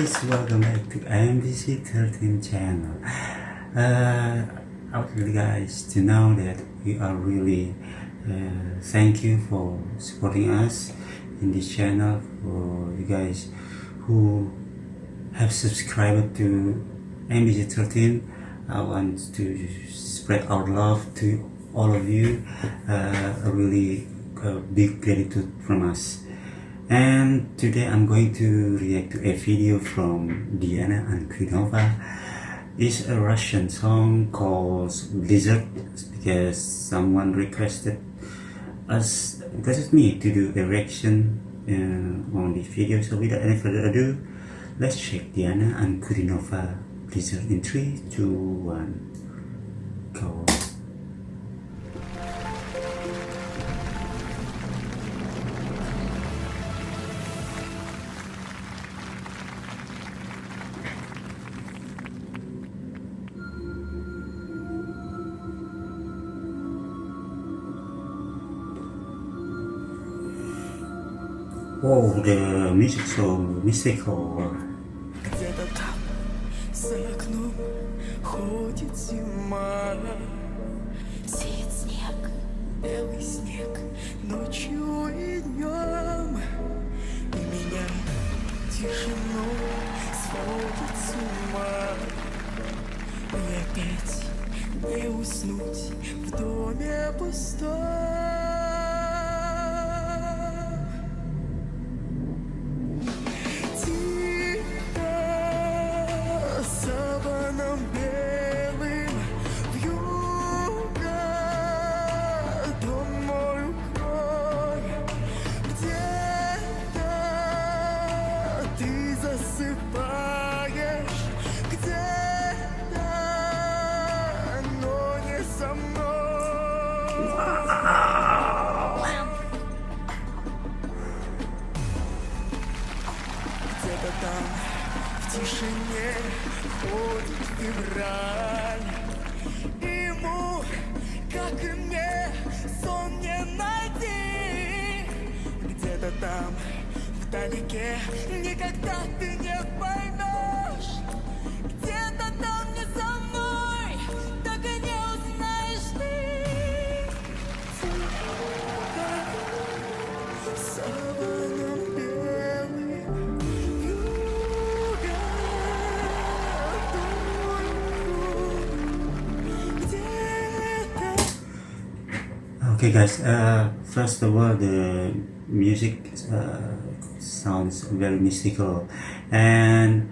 guys, welcome back to MBC 13 channel. I want you guys to know that we are really thank you for supporting us in this channel. For you guys who have subscribed to MBC 13, I want to spread our love to all of you. A really big gratitude from us. And today I'm going to react to a video from Diana Ankudinova. It's a Russian song called Blizzard, because someone requested me to do a reaction on this video. So without any further ado, let's check Diana Ankudinova Blizzard in 3, 2, 1, go. Oh, the music so mystical. Где-то там, за окном, ходит зима. Сеет снег, белый снег, ночью и днем. И меня тишиной сводит с ума. И опять не уснуть в доме пустом. Где-то там в тишине ходит февраль. Ему, как и мне, сон не найти. Где-то там вдалеке никогда ты не поймешь. Где-то там не со мной, так и не узнаешь ты. Саваном белым вьюга где-то. Okay guys, first of all, the music sounds very mystical, and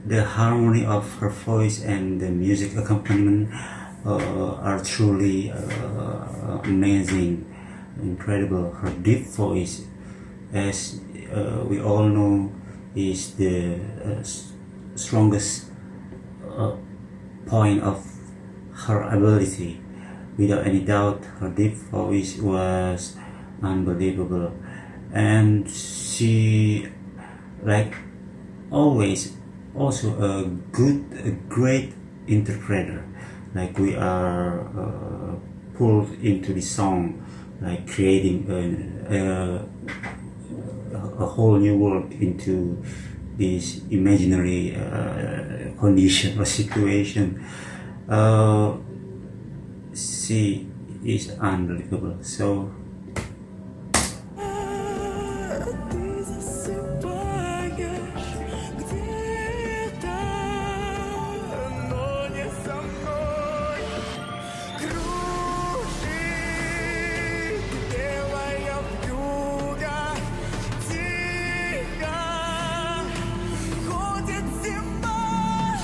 the harmony of her voice and the music accompaniment are truly amazing, incredible. Her deep voice, as we all know, is the strongest point of her ability. Without any doubt, her deep voice was unbelievable, and she, like always, also a great interpreter. Like we are pulled into the song, like creating a whole new world into this imaginary condition or situation. She is unbelievable. So Ты засыпаешь где-то, но не со мной. Кружит белая вьюга, тихо ходит зима.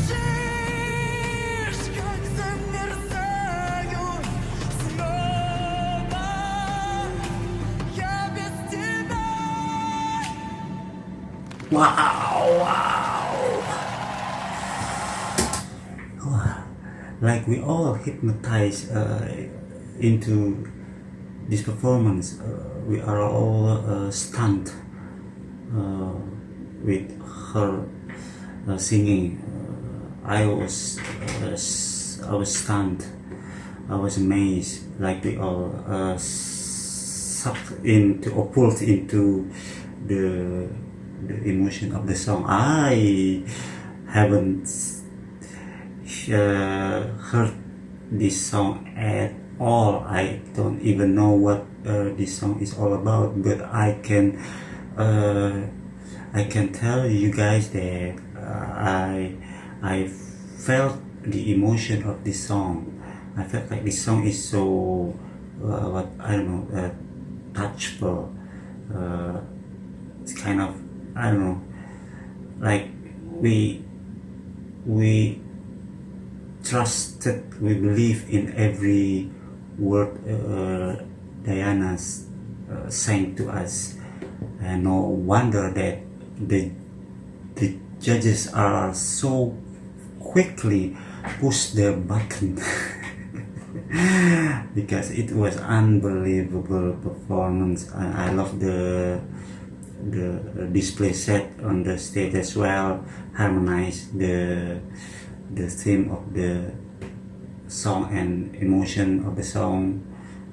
Слышишь, как замерзают снова я без тебя. wow. Like we all hypnotized into this performance. We are all stunned with her singing. I was stunned. I was amazed. Like we all sucked into or pulled into the the emotion of the song. I haven't heard this song at all. I don't even know what this song is all about, but I can tell you guys that I felt the emotion of this song. I felt like this song is so touchable. It's kind of, I don't know, like we trusted, we believe in every word Diana sang to us, and no wonder that the judges are so quickly push the button because it was unbelievable performance. I love the display set on the stage as well, harmonize the theme of the song and emotion of the song,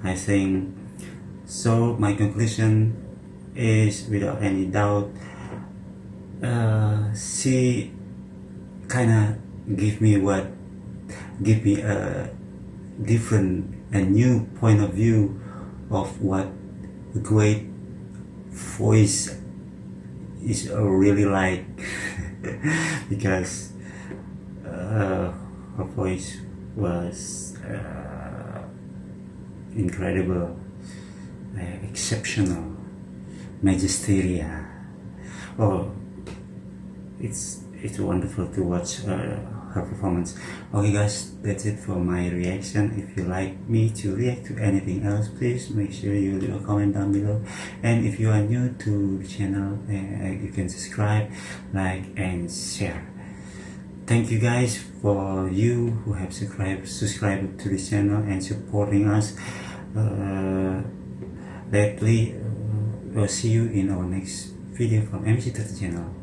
I think. So my conclusion is, without any doubt, she kinda give me a different and new point of view of what a great voice is really like because her voice was incredible, exceptional, magisterial. Oh, it's wonderful to watch her performance. Okay guys, that's it for my reaction. If you like me to react to anything else, please make sure you leave a comment down below. And if you are new to the channel, you can subscribe, like and share. Thank you guys for you who have subscribed to this channel and supporting us lately. We'll see you in our next video from MC30 channel.